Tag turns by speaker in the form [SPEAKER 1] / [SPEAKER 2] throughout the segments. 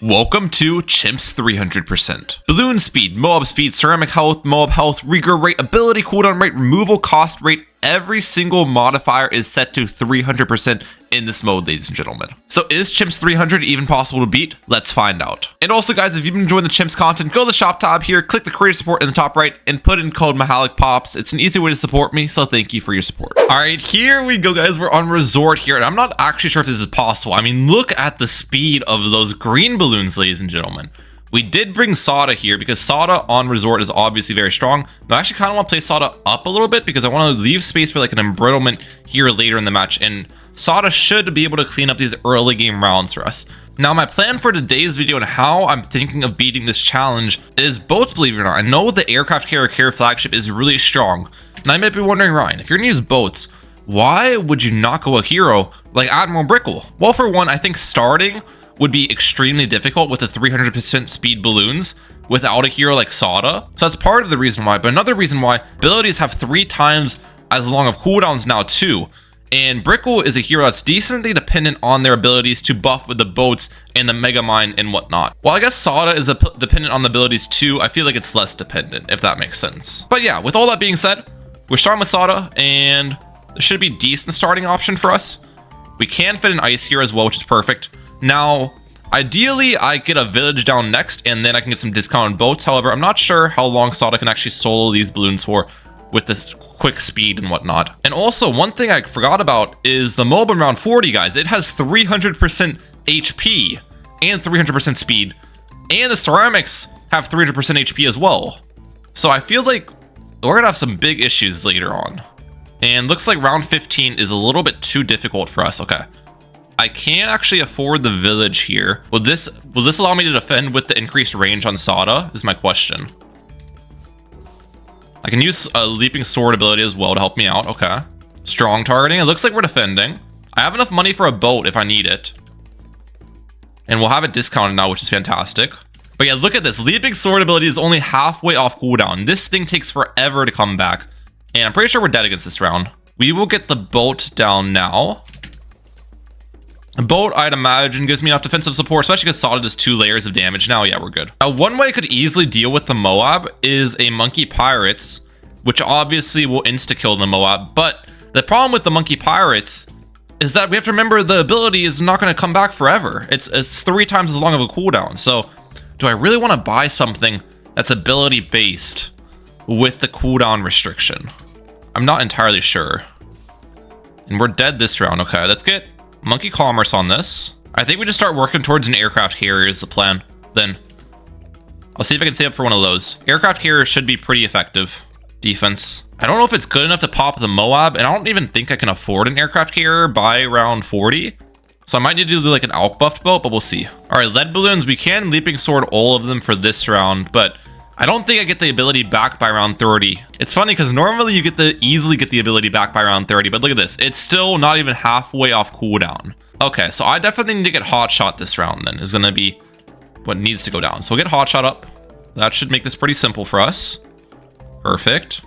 [SPEAKER 1] Welcome to Chimps 300%. Balloon speed, Moab speed, ceramic health, Moab health, regrow rate, ability cooldown rate, removal cost rate. Every single modifier is set to 300% in this mode, ladies and gentlemen. So is Chimps 300 even possible to beat? Let's find out. And also guys, if you've been enjoying the Chimps content, go to the shop tab here, click the creator support in the top right, and put in code MAHALIKPOPS. It's an easy way to support me, so thank you for your support. All right, here we go guys. We're on resort here, and I'm not actually sure if this is possible. I mean, look at the speed of those green balloons, ladies and gentlemen. We did bring Sada here because Sada on resort is obviously very strong. But I actually kind of want to play Sada up a little bit because I want to leave space for like an embrittlement here later in the match. And Sada should be able to clean up these early game rounds for us. Now, my plan for today's video and how I'm thinking of beating this challenge is boats, believe it or not. I know the aircraft carrier flagship is really strong. And I might be wondering, Ryan, if you're going to use boats, why would you not go a hero like Admiral Brickle? Well, for one, I think starting would be extremely difficult with the 300% speed balloons without a hero like Sada. So that's part of the reason why. But another reason why, abilities have 3 times as long of cooldowns now too. And Brickle is a hero that's decently dependent on their abilities to buff with the boats and the Mega Mine and whatnot. While I guess Sada is dependent on the abilities too, I feel like it's less dependent, if that makes sense. But yeah, with all that being said, we're starting with Sada, and this should be a decent starting option for us. We can fit an ice here as well, which is perfect. Now, ideally, I get a village down next, and then I can get some discounted boats. However, I'm not sure how long Sada can actually solo these balloons for with the quick speed and whatnot. And also, one thing I forgot about is the Moab in round 40, guys. It has 300% HP and 300% speed, and the ceramics have 300% HP as well. So I feel like we're gonna have some big issues later on. And looks like round 15 is a little bit too difficult for us. Okay. I can actually afford the village here. Will this allow me to defend with the increased range on Sada is my question. I can use a leaping sword ability as well to help me out. Okay. Strong targeting. It looks like we're defending. I have enough money for a boat if I need it. And we'll have it discounted now, which is fantastic. But yeah, look at this. Leaping sword ability is only halfway off cooldown. This thing takes forever to come back. And I'm pretty sure we're dead against this round. We will get the boat down now. A boat, I'd imagine, gives me enough defensive support, especially because Sada does 2 layers of damage. Now, yeah, we're good. One way I could easily deal with the Moab is a Monkey Pirates, which obviously will insta-kill the Moab. But the problem with the Monkey Pirates is that we have to remember the ability is not going to come back forever. It's 3 times as long of a cooldown. So, do I really want to buy something that's ability-based with the cooldown restriction? I'm not entirely sure. And we're dead this round. Okay, let's get Monkey Commerce on this. I think we just start working towards an aircraft carrier is the plan. Then I'll see if I can save up for one of those. Aircraft carrier should be pretty effective defense. I don't know if it's good enough to pop the Moab, and I don't even think I can afford an aircraft carrier by round 40. So I might need to do like an alk buffed boat, but we'll see. All right, lead balloons. We can leaping sword all of them for this round, but I don't think I get the ability back by round 30. It's funny because normally you easily get the ability back by round 30, but look at this. It's still not even halfway off cooldown. Okay, so I definitely need to get hot shot this round then, is gonna be what needs to go down. So we'll get hot shot up. That should make this pretty simple for us. Perfect.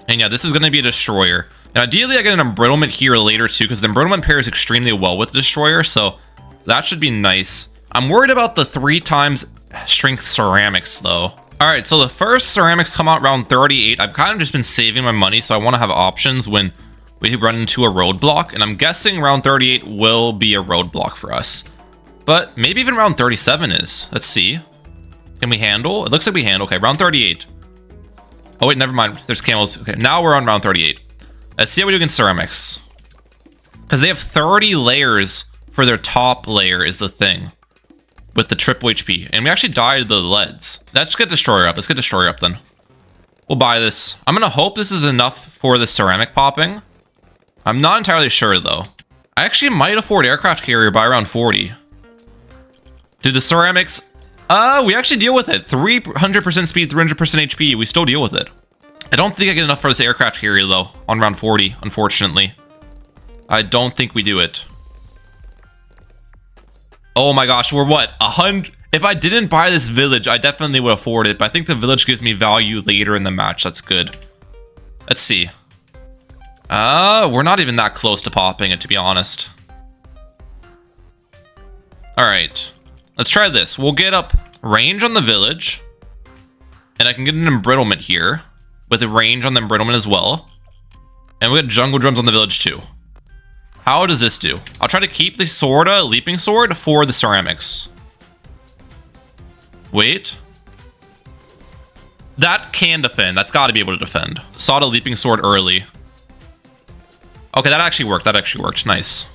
[SPEAKER 1] And yeah, this is gonna be a destroyer. Now ideally I get an embrittlement here later too, because the embrittlement pairs extremely well with the destroyer, so that should be nice. I'm worried about the 3 times strength ceramics though. All right, so the first ceramics come out round 38. I've kind of just been saving my money, so I want to have options when we run into a roadblock. And I'm guessing round 38 will be a roadblock for us. But maybe even round 37 is. Let's see. Can we handle? It looks like we handle. Okay, round 38. Oh, wait, never mind. There's camels. Okay, now we're on round 38. Let's see how we do against ceramics. Because they have 30 layers for their top layer is the thing. With the triple HP. And we actually died the leads. Let's get Destroyer up. Let's get Destroyer up then. We'll buy this. I'm gonna hope this is enough for the ceramic popping. I'm not entirely sure though. I actually might afford aircraft carrier by around 40. Do the ceramics... we actually deal with it. 300% speed, 300% HP. We still deal with it. I don't think I get enough for this aircraft carrier though on round 40, unfortunately. I don't think we do it. Oh my gosh, we're what? 100? If I didn't buy this village, I definitely would afford it, but I think the village gives me value later in the match. That's good. Let's see. We're not even that close to popping it, to be honest. All right. Let's try this. We'll get up range on the village. And I can get an embrittlement here with a range on the embrittlement as well. And we got jungle drums on the village too. How does this do? I'll try to keep the sorta leaping sword for the ceramics. Wait. That can defend. That's got to be able to defend. Saw the leaping sword early. Okay, that actually worked. That actually worked. Nice.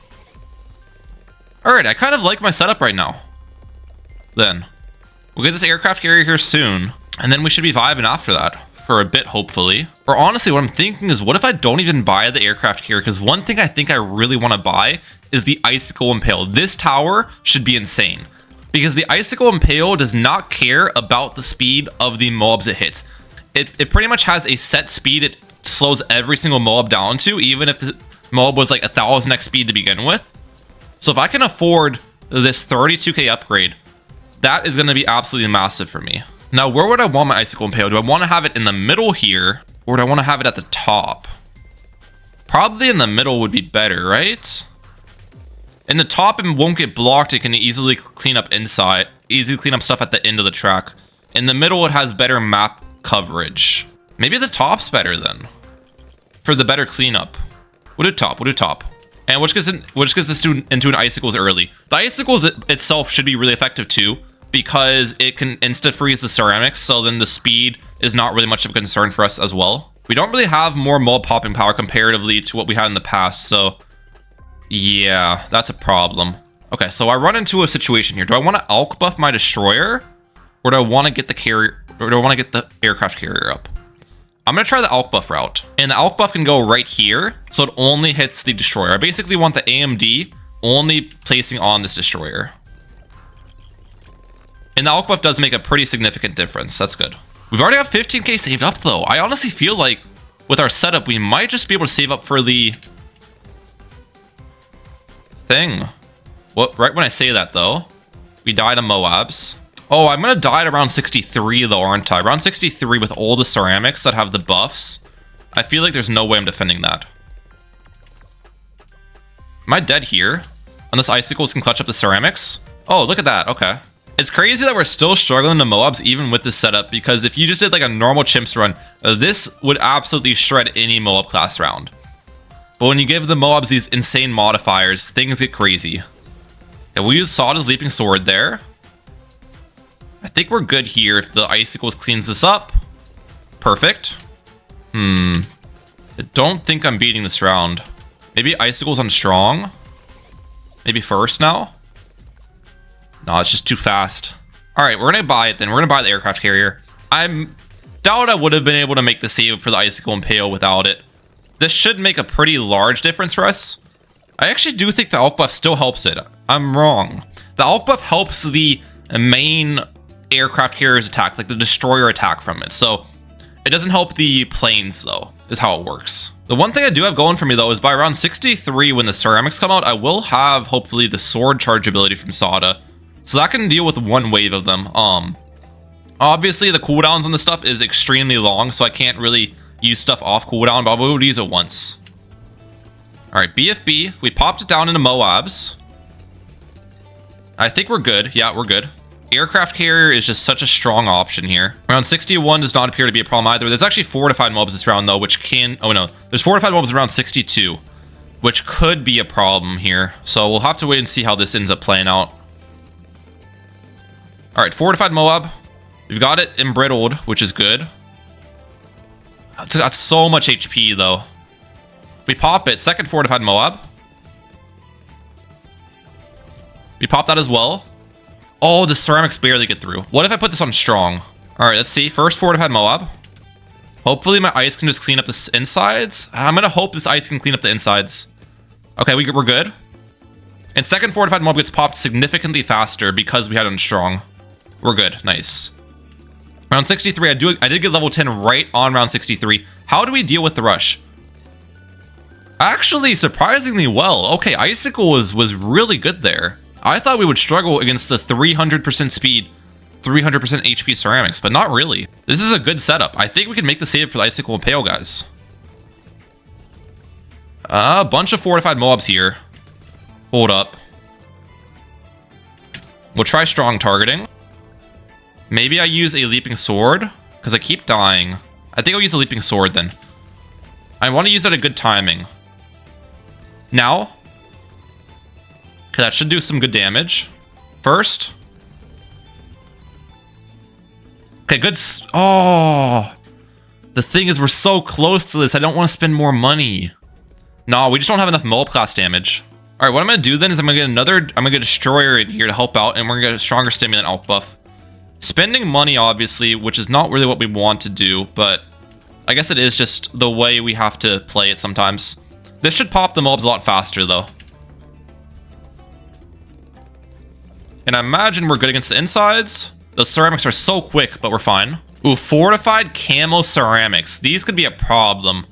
[SPEAKER 1] Alright, I kind of like my setup right now. Then. We'll get this aircraft carrier here soon. And then we should be vibing after that. For a bit, hopefully. Or honestly, what I'm thinking is, what if I don't even buy the aircraft carrier? Because one thing I think I really want to buy is the Icicle Impale. This tower should be insane. Because the Icicle Impale does not care about the speed of the mobs it hits. It pretty much has a set speed it slows every single mob down to, even if the mob was like 1000x speed to begin with. So if I can afford this 32k upgrade, that is going to be absolutely massive for me. Now, where would I want my Icicle Impale? Do I want to have it in the middle here, or do I want to have it at the top? Probably in the middle would be better, right? In the top, it won't get blocked. It can easily clean up inside, easily clean up stuff at the end of the track. In the middle, it has better map coverage. Maybe the top's better then, for the better cleanup. We'll do top. We'll do top. And which gets this into an icicles early. The icicles itself should be really effective too, because it can insta freeze the ceramics. So then the speed is not really much of a concern for us as well. We don't really have more mob popping power comparatively to what we had in the past. So yeah, that's a problem. Okay, so I run into a situation here. Do I want to alk buff my destroyer, or do I want to get the carrier, or do I want to get the aircraft carrier up? I'm going to try the alk buff route. And the alk buff can go right here, so it only hits the destroyer. I basically want the AMD only placing on this destroyer. And the alk buff does make a pretty significant difference. That's good. We've already got 15k saved up though. I honestly feel like with our setup, we might just be able to save up for the thing. What? Right when I say that though, we died of Moabs. Oh, I'm gonna die at around 63 though, aren't I? Around 63 with all the ceramics that have the buffs. I feel like there's no way I'm defending that. Am I dead here? Unless icicles can clutch up the ceramics? Oh, look at that. Okay. It's crazy that we're still struggling to Moabs even with this setup, because if you just did like a normal chimps run, this would absolutely shred any Moab class round. But when you give the Moabs these insane modifiers, things get crazy. And we'll use Sada's Leaping Sword there. I think we're good here if the Icicles cleans this up. Perfect. I don't think I'm beating this round. Maybe Icicles on strong? Maybe first now? No, it's just too fast. Alright, we're gonna buy it then. We're gonna buy the aircraft carrier. I doubt I would have been able to make the save for the Icicle Impale without it. This should make a pretty large difference for us. I actually do think the Alk buff still helps it. I'm wrong. The Alk buff helps the main aircraft carrier's attack, like the destroyer attack from it. So it doesn't help the planes though, is how it works. The one thing I do have going for me though is by around 63 when the ceramics come out, I will have hopefully the sword charge ability from Sada. So that can deal with one wave of them. Obviously the cooldowns on this stuff is extremely long, so I can't really use stuff off cooldown, but I would use it once. Alright, BFB. We popped it down into Moabs. I think we're good. Yeah, we're good. Aircraft carrier is just such a strong option here. Around 61 does not appear to be a problem either. There's actually fortified mobs this round though, which can... Oh no, there's fortified mobs around 62, which could be a problem here. So we'll have to wait and see how this ends up playing out. Alright, fortified Moab. We've got it embrittled, which is good. It's got so much HP though. We pop it. Second fortified Moab. We pop that as well. Oh, the ceramics barely get through. What if I put this on strong? Alright, let's see. First fortified Moab. Hopefully my ice can just clean up the insides. I'm gonna hope this ice can clean up the insides. Okay, we're good. And second fortified Moab gets popped significantly faster because we had it on strong. We're good. Nice. Round 63, I did get level 10 right on round 63. How do we deal with the rush? Actually, surprisingly well. Okay, Icicle was really good there. I thought we would struggle against the 300% speed, 300% HP ceramics, but not really. This is a good setup. I think we can make the save for the Icicle Impale, guys. A bunch of fortified Moabs here. Hold up. We'll try strong targeting. Maybe I use a leaping sword, because I keep dying. I think I'll use a leaping sword then. I want to use it at good timing. Now. Okay, that should do some good damage. First. Okay, good. Oh. The thing is, we're so close to this. I don't want to spend more money. No, we just don't have enough mob class damage. All right, what I'm going to do then is I'm going to get a destroyer in here to help out, and we're going to get a stronger stimulant alch buff. Spending money, obviously, which is not really what we want to do, but I guess it is just the way we have to play it sometimes. This should pop the mobs a lot faster, though. And I imagine we're good against the insides. Those ceramics are so quick, but we're fine. Ooh, fortified camo ceramics. These could be a problem.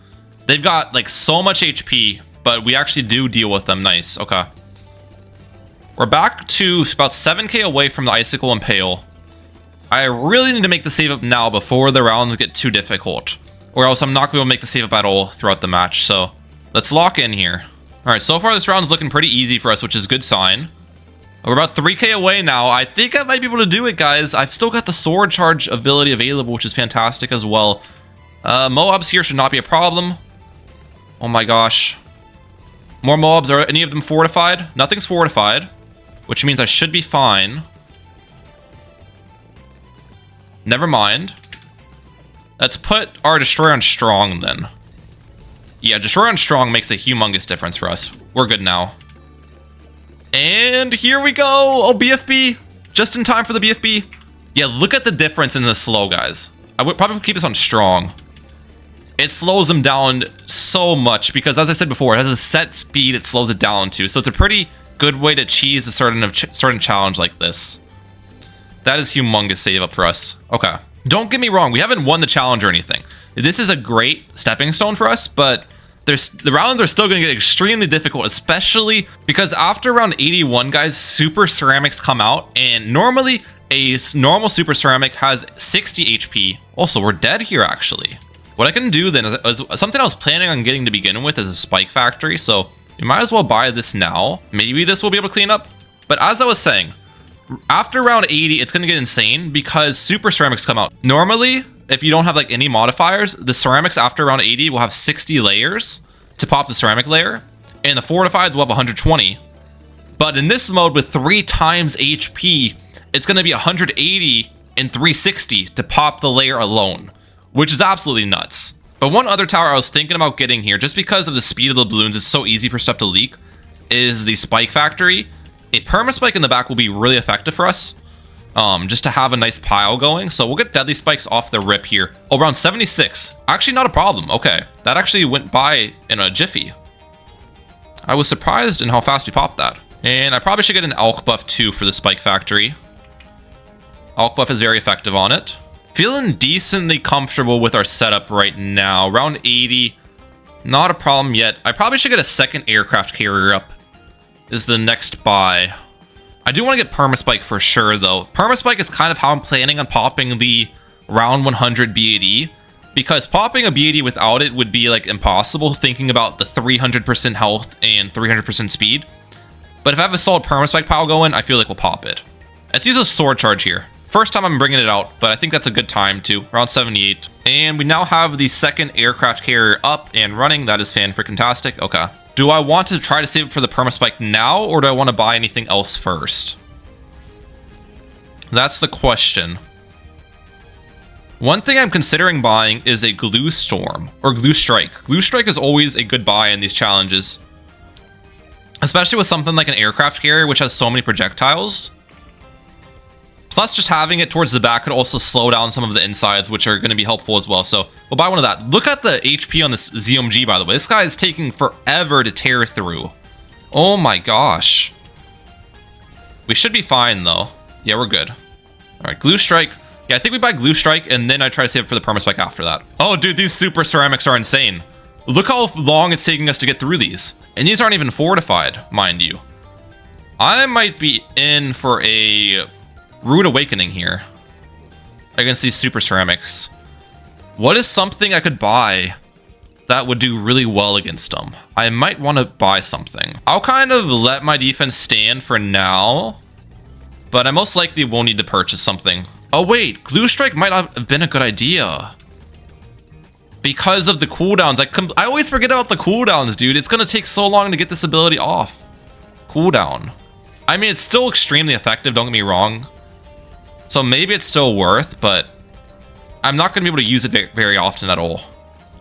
[SPEAKER 1] They've got, like, so much HP, but we actually do deal with them. Nice, okay. We're back to about 7k away from the Icicle Impale. I really need to make the save up now before the rounds get too difficult, or else I'm not going to be able to make the save up at all throughout the match, so let's lock in here. Alright, so far this round's looking pretty easy for us, which is a good sign. We're about 3k away now. I think I might be able to do it, guys. I've still got the sword charge ability available, which is fantastic as well. Moabs here should not be a problem. Oh my gosh. More mobs. Are any of them fortified? Nothing's fortified, which means I should be fine. Never mind. Let's put our destroyer on strong then. Yeah, destroyer on strong makes a humongous difference for us. We're good now. And here we go. Oh, BFB. Just in time for the BFB. Yeah, look at the difference in the slow, guys. I would probably keep this on strong. It slows them down so much because, as I said before, it has a set speed it slows it down to. So it's a pretty good way to cheese a certain challenge like this. That is humongous save up for us. Okay. Don't get me wrong. We haven't won the challenge or anything. This is a great stepping stone for us, but the rounds are still going to get extremely difficult, especially because after round 81, guys, super ceramics come out, and normally a normal super ceramic has 60 HP. Also, we're dead here, actually. What I can do then is something I was planning on getting to begin with is a spike factory, so we might as well buy this now. Maybe this will be able to clean up. But as I was saying, after round 80, it's going to get insane because super ceramics come out. Normally, if you don't have like any modifiers, the ceramics after round 80 will have 60 layers to pop the ceramic layer, and the fortifieds will have 120. But in this mode with 3 times HP, it's going to be 180 and 360 to pop the layer alone, which is absolutely nuts. But one other tower I was thinking about getting here, just because of the speed of the balloons, it's so easy for stuff to leak, is the spike factory. A perma-spike in the back will be really effective for us, just to have a nice pile going. So we'll get deadly spikes off the rip here. Oh, around 76. Actually, not a problem. Okay, that actually went by in a jiffy. I was surprised in how fast we popped that. And I probably should get an alch buff too for the spike factory. Alch buff is very effective on it. Feeling decently comfortable with our setup right now. Round 80, not a problem yet. I probably should get a second aircraft carrier up. Is the next buy. I do want to get perma-spike for sure, though. Perma-spike is kind of how I'm planning on popping the round 100 BAD, because popping a BAD without it would be like impossible, thinking about the 300% health and 300% speed. But if I have a solid perma-spike pile going, I feel like we'll pop it. Let's use a sword charge here. First time I'm bringing it out, but I think that's a good time too. Around 78. And we now have the second aircraft carrier up and running. That is fan-freaking-tastic. Okay. Do I want to try to save it for the perma-spike now, or do I want to buy anything else first? That's the question. One thing I'm considering buying is a glue storm, or glue strike. Glue strike is always a good buy in these challenges, especially with something like an aircraft carrier, which has so many projectiles. Plus, just having it towards the back could also slow down some of the insides, which are going to be helpful as well. So we'll buy one of that. Look at the HP on this ZMG, by the way. This guy is taking forever to tear through. Oh my gosh. We should be fine, though. Yeah, we're good. All right, glue strike. Yeah, I think we buy glue strike, and then I try to save it for the perma-spike after that. Oh, dude, these super ceramics are insane. Look how long it's taking us to get through these. And these aren't even fortified, mind you. I might be in for a rude awakening here against these super ceramics. What is something I could buy that would do really well against them? I might want to buy something. I'll kind of let my defense stand for now. But I most likely will need to purchase something. Oh wait, Glue Strike might not have been a good idea. Because of the cooldowns. I always forget about the cooldowns, dude. It's gonna take so long to get this ability off. Cooldown. I mean, it's still extremely effective, don't get me wrong. So maybe it's still worth, but I'm not gonna be able to use it very often at all.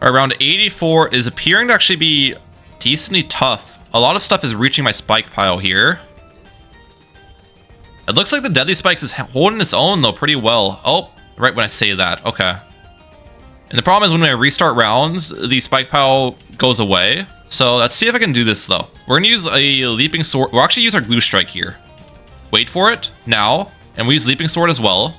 [SPEAKER 1] Around 84 is appearing to actually be decently tough. A lot of stuff is reaching my spike pile here. It looks like the Deadly Spikes is holding its own, though, pretty well. Oh, right when I say that. Okay. And the problem is when I restart rounds, the spike pile goes away. So let's see if I can do this, though. We're going to use a Leaping Sword. We'll actually use our Glue Strike here. Wait for it. Now. And we use Leaping Sword as well.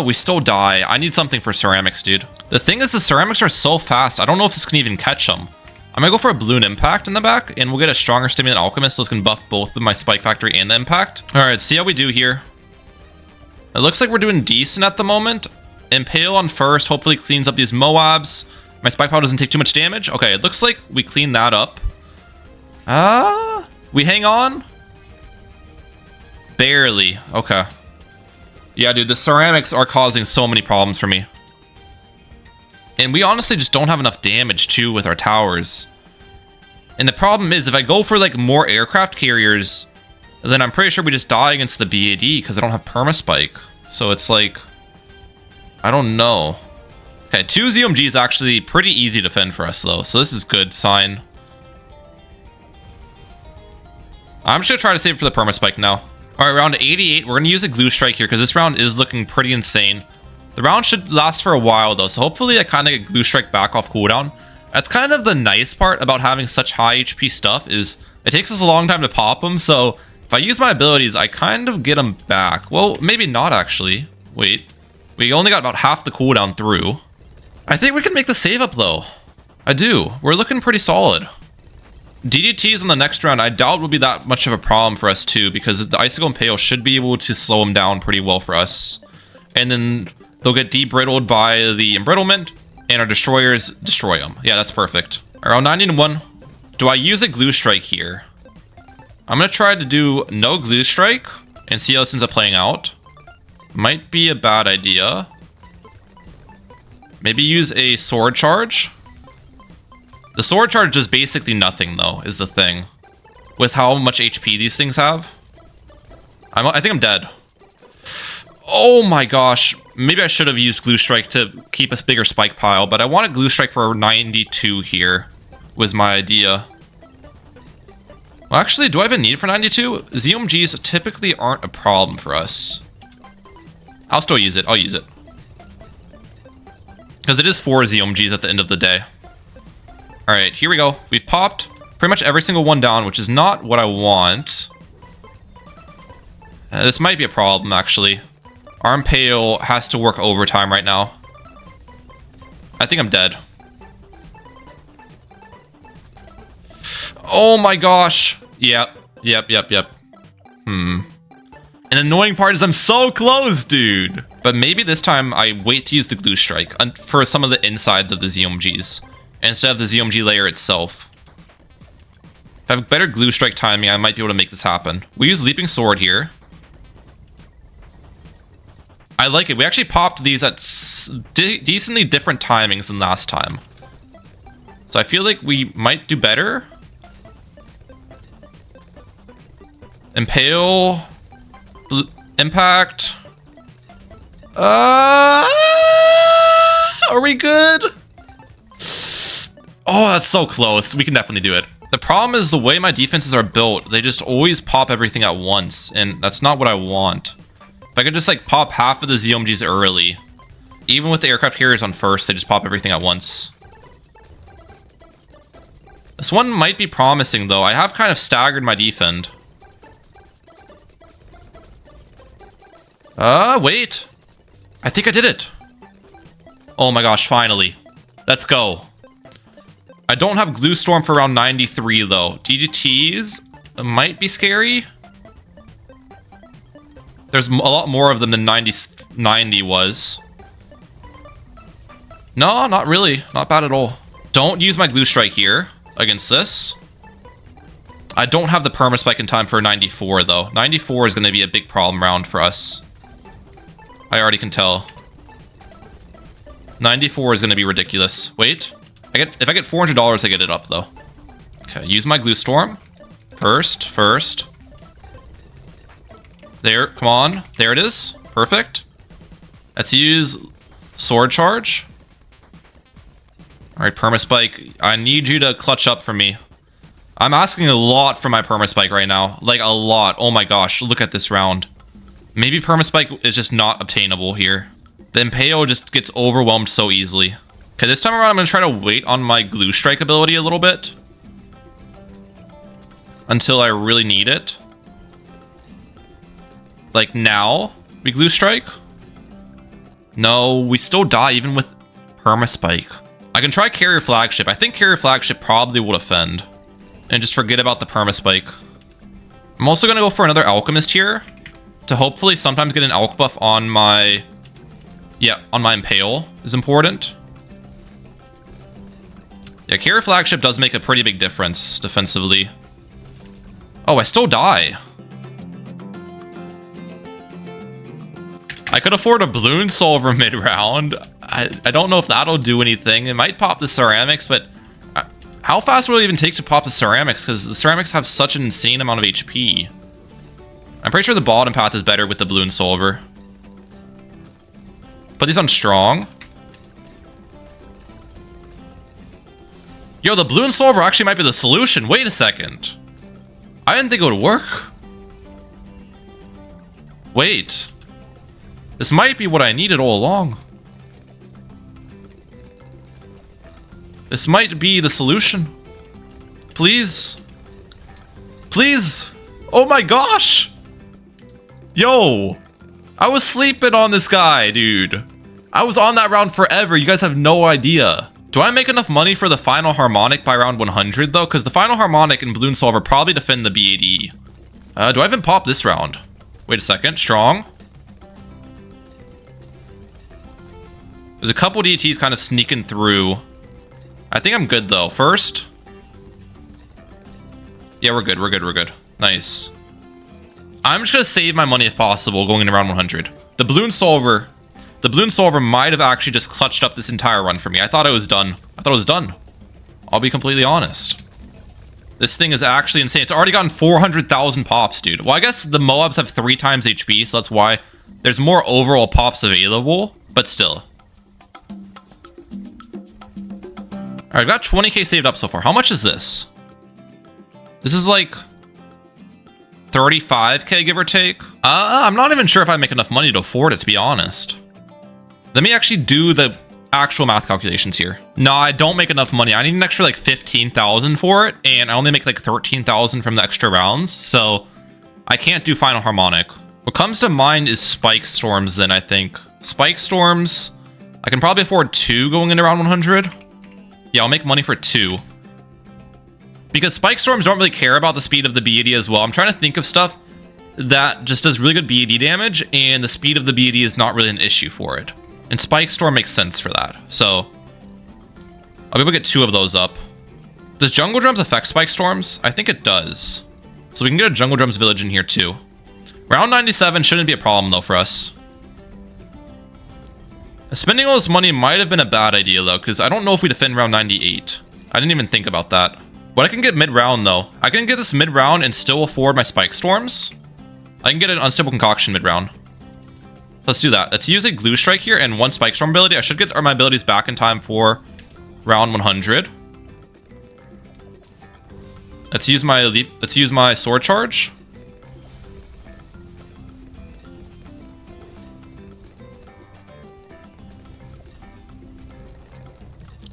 [SPEAKER 1] We still die. I need something for ceramics, dude. The thing is, the ceramics are so fast. I don't know if this can even catch them. I'm gonna go for a Bloon Impact in the back, and we'll get a stronger Stimulant Alchemist so this can buff both of my Spike Factory and the Impact. Alright, see how we do here. It looks like we're doing decent at the moment. Impale on first, hopefully cleans up these Moabs. My Spike Pile doesn't take too much damage. Okay, it looks like we clean that up. We hang on? Barely. Okay. Yeah, dude, the ceramics are causing so many problems for me. And we honestly just don't have enough damage, too, with our towers. And the problem is, if I go for, like, more aircraft carriers, then I'm pretty sure we just die against the BAD, because I don't have Permaspike. So it's like... I don't know. Okay, 2 ZOMG is actually pretty easy to defend for us, though. So this is good sign. I'm just going to try to save it for the Permaspike now. Alright, round 88. We're going to use a Glue Strike here, because this round is looking pretty insane. The round should last for a while, though, so hopefully I kind of get Glue Strike back off cooldown. That's kind of the nice part about having such high HP stuff, is it takes us a long time to pop them, so if I use my abilities, I kind of get them back. Well, maybe not, actually. Wait. We only got about half the cooldown through. I think we can make the save up, though. I do. We're looking pretty solid. DDTs in the next round, I doubt will be that much of a problem for us, too, because the Icicle Impale should be able to slow them down pretty well for us. And then... they'll get debrittled by the embrittlement, and our destroyers destroy them. Yeah, that's perfect. Around 91. Do I use a Glue Strike here? I'm going to try to do no Glue Strike and see how this ends up playing out. Might be a bad idea. Maybe use a Sword Charge. The Sword Charge does basically nothing, though, is the thing. With how much HP these things have. I think I'm dead. Oh my gosh. Maybe I should have used Glue Strike to keep a bigger spike pile, but I wanted Glue Strike for 92 here, was my idea. Well, actually, do I even need it for 92? ZOMGs typically aren't a problem for us. I'll still use it. I'll use it. Because it is 4 ZOMGs at the end of the day. Alright, here we go. We've popped pretty much every single one down, which is not what I want. This might be a problem, actually. Our Impale has to work overtime right now. I think I'm dead. Oh my gosh. Yep. And the annoying part is I'm so close, dude. But maybe this time I wait to use the Glue Strike for some of the insides of the ZOMGs instead of the ZOMG layer itself. If I have better Glue Strike timing, I might be able to make this happen. We use Leaping Sword here. I like it. We actually popped these at decently different timings than last time. So I feel like we might do better. Impale. Impact. Are we good? Oh, that's so close. We can definitely do it. The problem is the way my defenses are built, they just always pop everything at once, and that's not what I want. If I could just like pop half of the ZOMGs early, even with the aircraft carriers on first, they just pop everything at once. This one might be promising though. I have kind of staggered my defend. Wait. I think I did it. Oh my gosh, finally. Let's go. I don't have Glue Storm for around 93 though. DDTs might be scary. There's a lot more of them than 90 was. No, not really. Not bad at all. Don't use my Glue Strike here against this. I don't have the perma spike in time for 94 though. 94 is going to be a big problem round for us. I already can tell. 94 is going to be ridiculous. Wait, if I get $400, I get it up though. Okay, use my glue storm. First. There, come on. There it is. Perfect. Let's use sword charge. All right, perma spike. I need you to clutch up for me. I'm asking a lot for my perma spike right now. Like a lot. Oh my gosh, look at this round. Maybe perma spike is just not obtainable here. The Impeo just gets overwhelmed so easily. Okay, this time around I'm gonna try to wait on my glue strike ability a little bit. Until I really need it. Like now, we glue strike. No, we still die even with perma spike. I can try carrier flagship. I think carrier flagship probably will offend. And just forget about the perma spike. I'm also gonna go for another alchemist here. To hopefully sometimes get an alch buff on my... Yeah, on my Impale is important. Yeah, carrier flagship does make a pretty big difference defensively. Oh, I still die. I could afford a Bloon Solver mid-round. I don't know if that'll do anything. It might pop the ceramics, but how fast will it even take to pop the ceramics? Because the ceramics have such an insane amount of HP. I'm pretty sure the bottom path is better with the Bloon Solver. Put these on strong. Yo, the Bloon Solver actually might be the solution. Wait a second. I didn't think it would work. Wait. This might be what I needed all along. This might be the solution. Please. Please. Oh my gosh. Yo. I was sleeping on this guy, dude. I was on that round forever. You guys have no idea. Do I make enough money for the final harmonic by round 100 though? Because the final harmonic and Bloon Solver probably defend the BAD. Do I even pop this round? Wait a second. Strong. There's a couple DTs kind of sneaking through. I think I'm good though. First. Yeah, we're good. Nice. I'm just gonna save my money if possible going into round 100. The Bloon Solver might have actually just clutched up this entire run for me. I thought it was done. I'll be completely honest. This thing is actually insane. It's already gotten 400,000 pops, dude. Well, I guess the Moabs have 3 times HP, so that's why there's more overall pops available, but still. All right, I've got 20k saved up so far. How much is this? This is like 35k, give or take. I'm not even sure if I make enough money to afford it, to be honest. Let me actually do the actual math calculations here. No, I don't make enough money. I need an extra like 15,000 for it, and I only make like 13,000 from the extra rounds, so I can't do final harmonic. What comes to mind is spike storms then, I think. Spike storms, I can probably afford 2 going into round 100. Yeah, I'll make money for 2. Because spike storms don't really care about the speed of the BAD as well. I'm trying to think of stuff that just does really good BAD damage, and the speed of the BAD is not really an issue for it. And spike storm makes sense for that. So I'll be able to get 2 of those up. Does jungle drums affect spike storms? I think it does. So we can get a jungle drums village in here too. Round 97 shouldn't be a problem though for us. Spending all this money might have been a bad idea though, because I don't know if we defend round 98. I didn't even think about that. But I can get mid-round though. I can get this mid-round and still afford my spike storms. I can get an unstable concoction mid-round. Let's do that. Let's use a glue strike here and 1 spike storm ability. I should get my abilities back in time for round 100. Let's use my sword charge.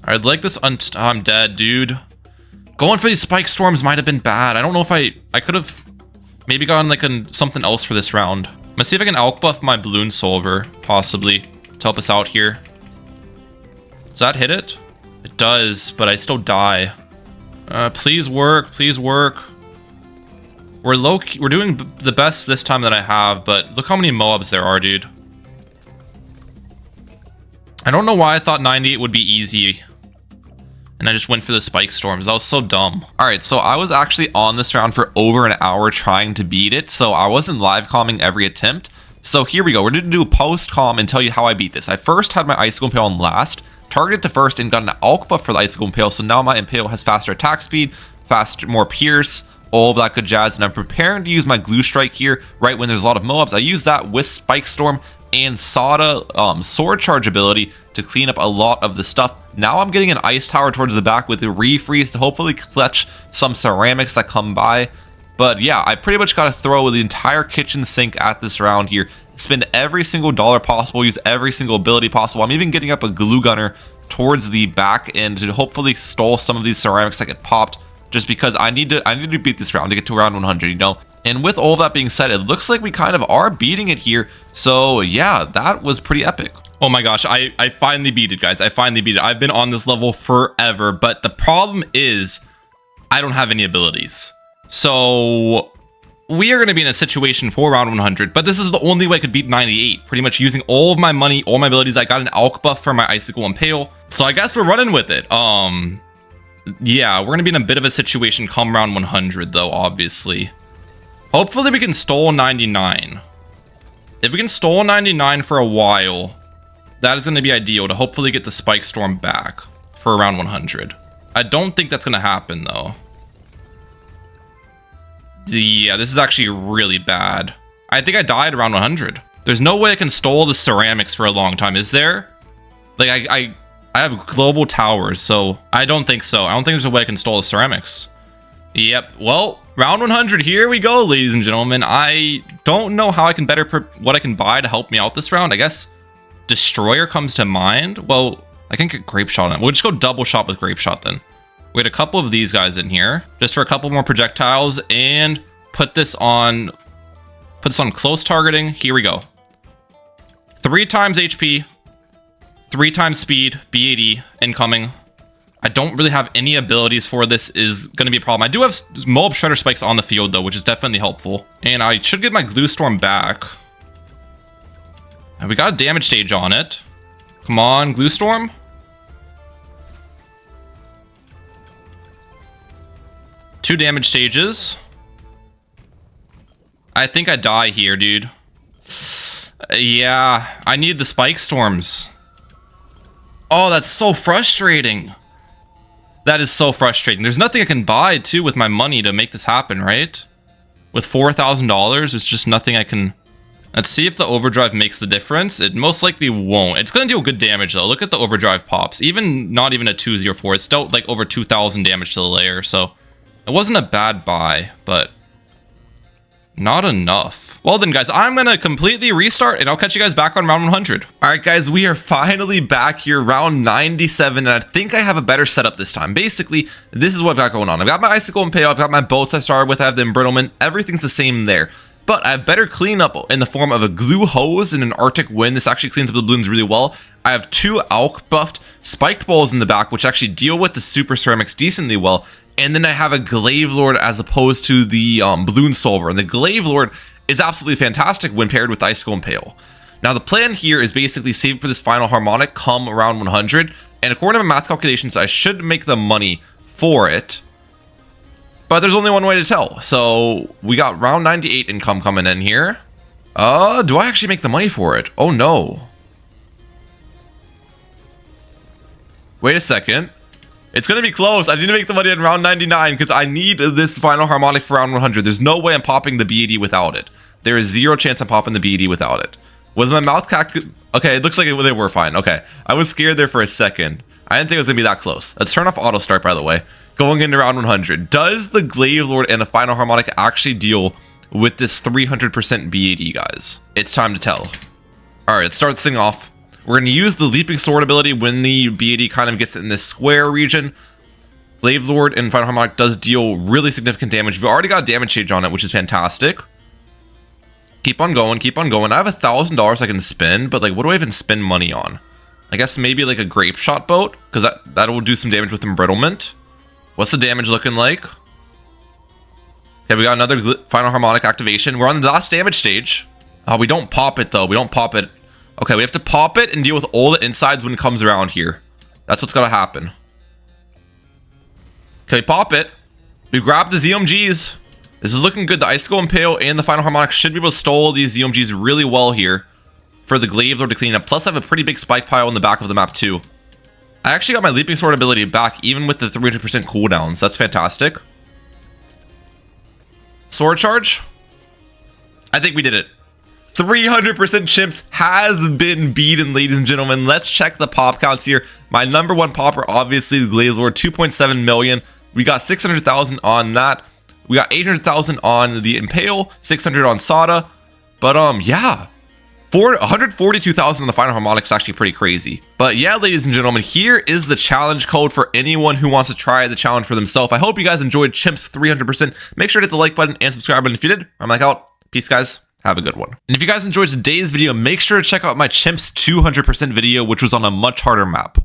[SPEAKER 1] I'd like this I'm dead, dude. Going for these spike storms might have been bad. I don't know if I could have maybe gotten like something else for this round. I'm gonna see if I can alch buff my Bloon Solver, possibly, to help us out here. Does that hit it? It does, but I still die. Please work, please work. We're doing the best this time that I have, but look how many Moabs there are, dude. I don't know why I thought 98 would be easy. And I just went for the spike storms. That was so dumb. All right, so I was actually on this round for over an hour trying to beat it. So I wasn't live calming every attempt. So here we go. We're going to do a post calm and tell you how I beat this. I first had my Icicle Impale on last, targeted to first, and got an Alk buff for the Icicle Impale. So now my Impale has faster attack speed, more pierce, all of that good jazz. And I'm preparing to use my Glue Strike here right when there's a lot of Moabs. I use that with Spike Storm and Sada Sword Charge ability to clean up a lot of the stuff. Now I'm getting an Ice Tower towards the back with the Refreeze to hopefully clutch some ceramics that come by. But yeah, I pretty much got to throw the entire kitchen sink at this round here. Spend every single dollar possible, use every single ability possible. I'm even getting up a Glue Gunner towards the back end to hopefully stall some of these ceramics that get popped, just because I need to beat this round to get to around 100, you know? And with all that being said, it looks like we kind of are beating it here. So yeah, that was pretty epic. Oh my gosh, I finally beat it, guys. I finally beat it. I've been on this level forever, but the problem is I don't have any abilities. So we are going to be in a situation for round 100, but this is the only way I could beat 98. Pretty much using all of my money, all my abilities. I got an Alk buff for my Icicle Impale. So I guess we're running with it. Yeah, we're going to be in a bit of a situation come round 100 though, obviously. Hopefully we can stall 99. If we can stall 99 for a while, that is going to be ideal to hopefully get the Spike Storm back for around 100. I don't think that's going to happen though. Yeah, this is actually really bad. I think I died around 100. There's no way I can stall the ceramics for a long time, is there? Like, I have global towers, so I don't think so. I don't think there's a way I can stall the ceramics. Yep, well, round 100, here we go, ladies and gentlemen. I don't know how I can what I can buy to help me out this round. I guess Destroyer comes to mind. Well, I can get Grape Shot on it. We'll just go double shot with Grape Shot then. We had a couple of these guys in here, just for a couple more projectiles, and put this on close targeting. Here we go. 3 times HP, 3 times speed, B80, incoming. I don't really have any abilities for this is going to be a problem. I do have Moab Shredder Spikes on the field, though, which is definitely helpful. And I should get my Glue Storm back. And we got a damage stage on it. Come on, Glue Storm. Two damage stages. I think I die here, dude. Yeah, I need the Spike Storms. Oh, that's so frustrating. That is so frustrating. There's nothing I can buy, too, with my money to make this happen, right? With $4,000, there's just nothing I can... Let's see if the overdrive makes the difference. It most likely won't. It's going to deal good damage, though. Look at the overdrive pops. Not even a 204. It's still, like, over 2,000 damage to the layer, so... It wasn't a bad buy, but... Not enough. Well then, guys, I'm going to completely restart, and I'll catch you guys back on round 100. Alright, guys, we are finally back here, round 97, and I think I have a better setup this time. Basically, this is what I've got going on. I've got my Icicle Impale, I've got my boats I started with, I have the Embrittlement, everything's the same there. But I have better cleanup in the form of a Glue Hose and an Arctic Wind. This actually cleans up the balloons really well. I have 2 Alk buffed Spiked Balls in the back, which actually deal with the Super Ceramics decently well. And then I have a Glaive Lord as opposed to the Bloon Solver. And the Glaive Lord is absolutely fantastic when paired with Icicle Impale. Now the plan here is basically save for this final harmonic come around 100. And according to my math calculations, I should make the money for it. But there's only one way to tell. So we got round 98 income coming in here. Do I actually make the money for it? Oh no. Wait a second. It's going to be close. I need to make the money in round 99 because I need this final harmonic for round 100. There's no way I'm popping the BAD without it. There is 0 chance I'm popping the BAD without it. Was my mouth okay, it looks like they were fine. Okay, I was scared there for a second. I didn't think it was going to be that close. Let's turn off auto start, by the way. Going into round 100. Does the Glaive Lord and the final harmonic actually deal with this 300% BAD, guys? It's time to tell. Alright, let's start this thing off. We're going to use the Leaping Sword ability when the BAD kind of gets in this square region. Glaive Lord and Final Harmonic does deal really significant damage. We've already got a damage change on it, which is fantastic. Keep on going, keep on going. I have $1,000 I can spend, but like, what do I even spend money on? I guess maybe like a Grape Shot boat, because that will do some damage with Embrittlement. What's the damage looking like? Okay, we got another Final Harmonic activation. We're on the last damage stage. Oh, we don't pop it though. We don't pop it. Okay, we have to pop it and deal with all the insides when it comes around here. That's what's gotta happen. Okay, pop it. We grab the ZMGs. This is looking good. The Icicle Impale and the Final Harmonic should be able to stall these ZMGs really well here for the Glaive Lord to clean up. Plus, I have a pretty big spike pile in the back of the map too. I actually got my Leaping Sword ability back even with the 300% cooldowns. That's fantastic. Sword Charge. I think we did it. 300% chimps has been beaten, ladies and gentlemen. Let's check the pop counts here. My number one popper, obviously, the Glaive Lord, 2.7 million. We got 600,000 on that. We got 800,000 on the Impale, 600 on Sada. But yeah, 142,000 on the Final Harmonic is actually pretty crazy. But yeah, ladies and gentlemen, here is the challenge code for anyone who wants to try the challenge for themselves. I hope you guys enjoyed Chimps 300%. Make sure to hit the like button and subscribe button if you did. I'm like out. Peace, guys. Have a good one. And if you guys enjoyed today's video, make sure to check out my Chimps 200% video, which was on a much harder map.